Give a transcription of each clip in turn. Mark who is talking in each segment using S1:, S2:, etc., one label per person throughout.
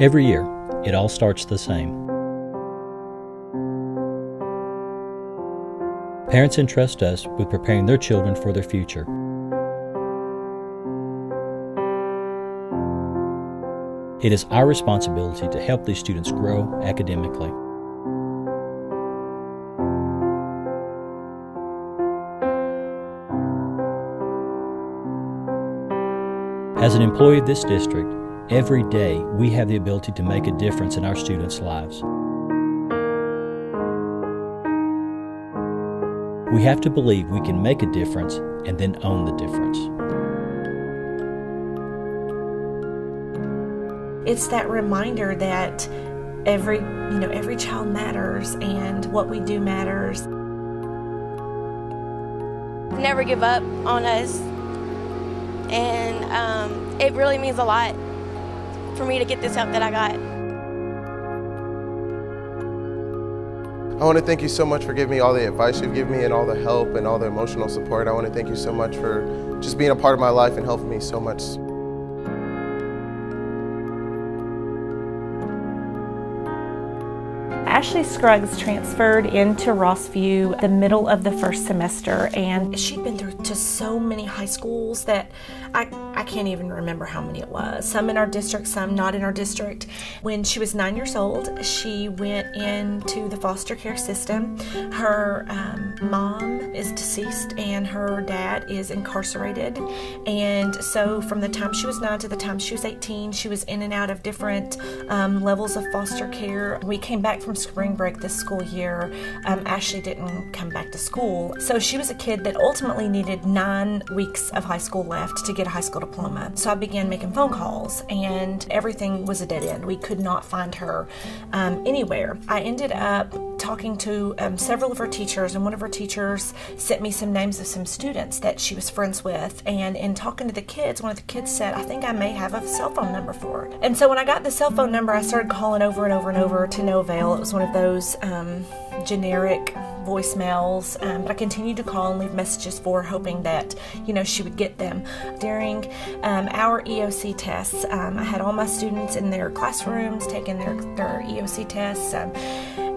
S1: Every year, it all starts the same. Parents entrust us with preparing their children for their future. It is our responsibility to help these students grow academically. As an employee of this district, every day we have the ability to make a difference in our students' lives. We have to believe we can make a difference and then own the difference.
S2: It's that reminder that every child matters and what we do matters.
S3: Never give up on us, and it really means a lot for me to get this help that I got.
S4: I want to thank you so much for giving me all the advice you've given me and all the help and all the emotional support. I want to thank you so much for just being a part of my life and helping me so much.
S5: Ashley Scruggs transferred into Rossview the middle of the first semester, and
S2: She'd been through to so many high schools that I can't even remember how many it was. Some in our district, some not in our district. When she was 9 years old, she went into the foster care system. Her mom is deceased and her dad is incarcerated. And so from the time she was 9 to the time she was 18, she was in and out of different levels of foster care. We came back from spring break this school year. Ashley didn't come back to school. So she was a kid that ultimately needed 9 weeks of high school left to get a high school diploma. So I began making phone calls and everything was a dead end. We could not find her anywhere. I ended up talking to several of her teachers, and one of her teachers sent me some names of some students that she was friends with. And in talking to the kids, one of the kids said, I think I may have a cell phone number for her. And so when I got the cell phone number, I started calling over and over and over to no avail. It was one of those generic voicemails, but I continued to call and leave messages for her, hoping that she would get them. During our EOC tests, I had all my students in their classrooms taking their EOC tests,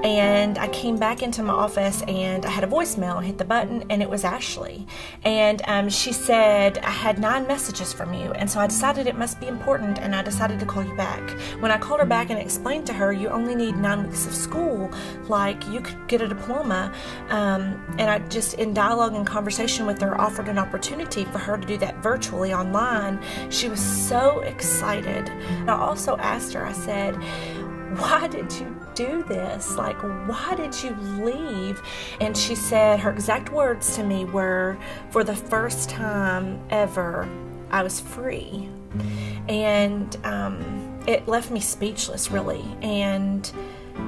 S2: and I came back into my office and I had a voicemail. I hit the button and it was Ashley, and she said, I had 9 messages from you, and so I decided it must be important, and I decided to call you back. When I called her back and explained to her, you only need 9 weeks of school, like you could get a diploma, and I just, in dialogue and conversation with her, offered an opportunity for her to do that virtually online. She was so excited. I also asked her, I said, why did you do this? Like, why did you leave? And she said, her exact words to me were, for the first time ever, I was free. And it left me speechless, really. And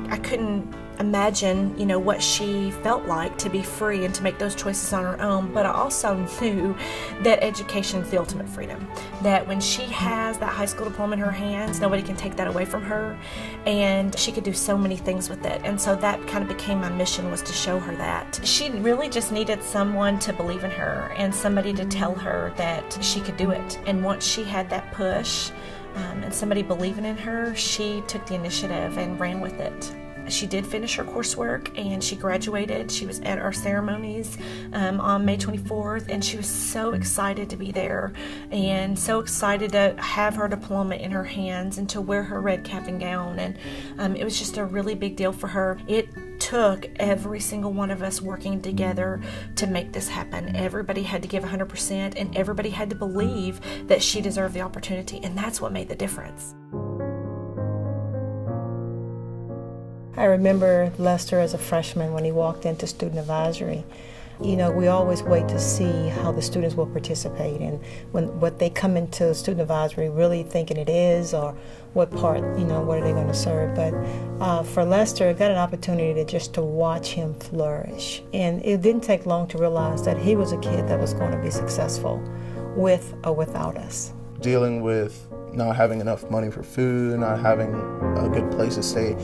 S2: I couldn't imagine, what she felt like to be free and to make those choices on her own. But I also knew that education is the ultimate freedom. That when she has that high school diploma in her hands, nobody can take that away from her. And she could do so many things with it. And so that kind of became my mission, was to show her that. She really just needed someone to believe in her and somebody to tell her that she could do it. And once she had that push and somebody believing in her, she took the initiative and ran with it. She did finish her coursework and she graduated. She was at our ceremonies on May 24th, and she was so excited to be there and so excited to have her diploma in her hands and to wear her red cap and gown. And it was just a really big deal for her. It took every single one of us working together to make this happen. Everybody had to give 100%, and everybody had to believe that she deserved the opportunity, and that's what made the difference.
S6: I remember Lester as a freshman when he walked into student advisory. We always wait to see how the students will participate and what they come into student advisory really thinking it is, or what part, what are they going to serve. But for Lester, I got an opportunity to watch him flourish. And it didn't take long to realize that he was a kid that was going to be successful with or without us.
S4: Dealing with not having enough money for food, not having a good place to stay,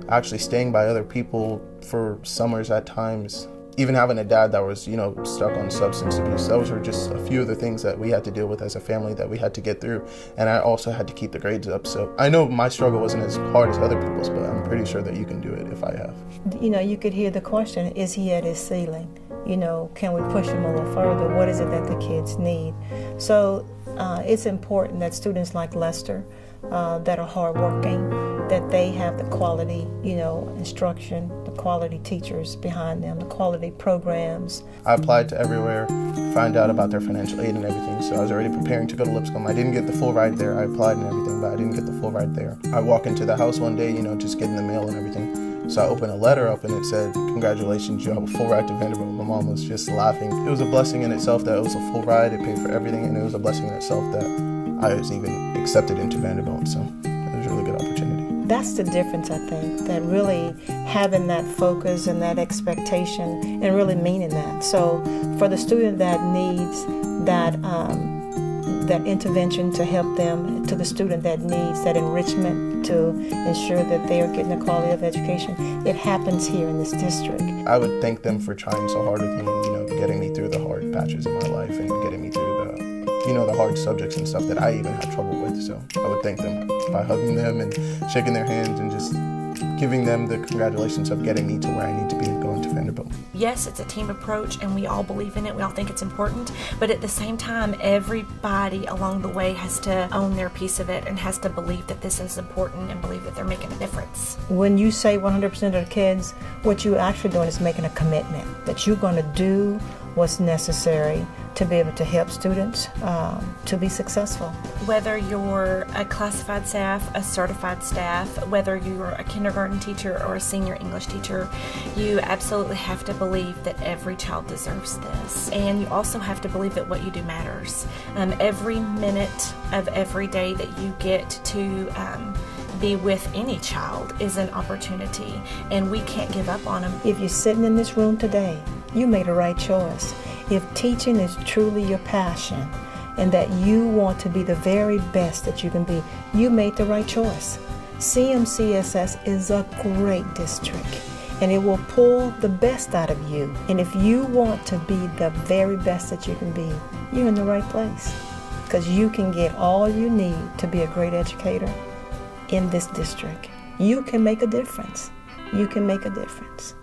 S4: actually staying by other people for summers at times, even having a dad that was, stuck on substance abuse. Those were just a few of the things that we had to deal with as a family that we had to get through. And I also had to keep the grades up. So I know my struggle wasn't as hard as other people's, but I'm pretty sure that you can do it if I have.
S6: You could hear the question, is he at his ceiling? Can we push him a little further? What is it that the kids need? So it's important that students like Lester, that are hardworking, that they have the quality, instruction, the quality teachers behind them, the quality programs.
S4: I applied to everywhere, find out about their financial aid and everything, so I was already preparing to go to Lipscomb. I didn't get the full ride there. I applied and everything, but I didn't get the full ride there. I walk into the house one day, just getting the mail and everything. So I opened a letter up and it said, "Congratulations, you have a full ride to Vanderbilt." My mom was just laughing. It was a blessing in itself that it was a full ride. It paid for everything, and it was a blessing in itself that I was even accepted into Vanderbilt. So it was a really good opportunity.
S6: That's the difference, I think, that really having that focus and that expectation and really meaning that. So for the student that needs that intervention to help them, to the student that needs that enrichment to ensure that they are getting a quality of education, it happens here in this district.
S4: I would thank them for trying so hard with me and, getting me through the hard patches in my life and getting me through the hard subjects and stuff that I even had trouble with. So I would thank them by hugging them and shaking their hands and just giving them the congratulations of getting me to where I need to be and going to Vanderbilt.
S2: Yes, it's a team approach and we all believe in it. We all think it's important. But at the same time, everybody along the way has to own their piece of it and has to believe that this is important and believe that they're making a difference.
S6: When you say 100% of the kids, what you're actually doing is making a commitment that you're going to do what's necessary to be able to help students to be successful.
S2: Whether you're a classified staff, a certified staff, whether you're a kindergarten teacher or a senior English teacher, you absolutely have to believe that every child deserves this. And you also have to believe that what you do matters. Every minute of every day that you get to be with any child is an opportunity, and we can't give up on them.
S6: If you're sitting in this room today, you made a right choice. If teaching is truly your passion and that you want to be the very best that you can be, you made the right choice. CMCSS is a great district and it will pull the best out of you. And if you want to be the very best that you can be, you're in the right place because you can get all you need to be a great educator in this district. You can make a difference. You can make a difference.